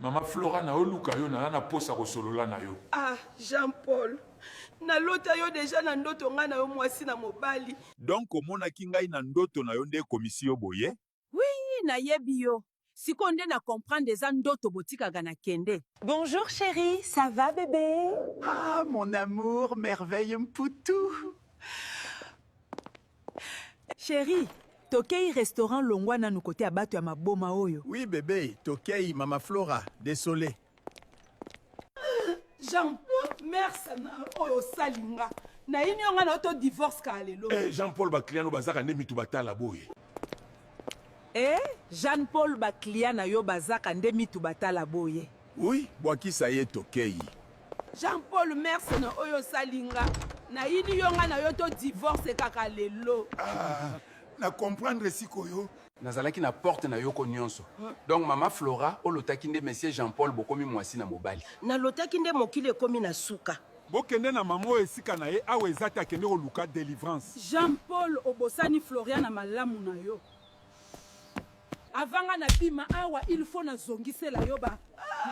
Mama Flora na oluka yo na posa kosolola na yo. Ah, Jean-Paul. Na lota yo déjà na ndoto nga na yo mwasi na mobali. Donc omona kingai na ndoto na yo nde komisio boye? Oui, na yebi yo. Siko nde na comprendre des ndoto botika gana kende. Bonjour chérie, ça va bébé? Ah, mon amour, merveille Mpoutou. Chérie, tokei restaurant longwana no côté abato ya maboma oyo. Oui bébé, tokei Mama Flora, désolé. Jean-Paul, merci na oyo salinga. Na ini yo nga na auto divorce ka lelo. Jean-Paul ba client no bazaka nde mitu batala boye. Jean-Paul ba client na yo bazaka nde mitu batala boye. Oui, bwakisa ye tokei. Jean-Paul, merci na oyo salinga. Na ini yo nga na yo to divorce kaka lelo. Ah, na comprendre sikoyo. Nazalaki na porte na yoko nyonso. Donc Mama Flora olotaki nde monsieur Jean-Paul bokomi mwasi na mobali. Na lotaki nde mokile komi na suka. Bokende na mamo esika na ye awe ezata kende koluka délivrance. Jean-Paul obosani Florian na malamu na yo. Avanga na bima awa il faut na zongisela yo ba.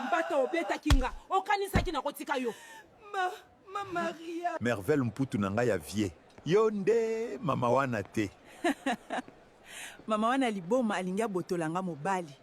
Mbata obeta kinga. Okanisa kina kotika yo. Ma Maria. Merveille Mpoutou na ngai ya vie. Yo nde mama wana te. Mama wana liboma alingia botolanga mobali.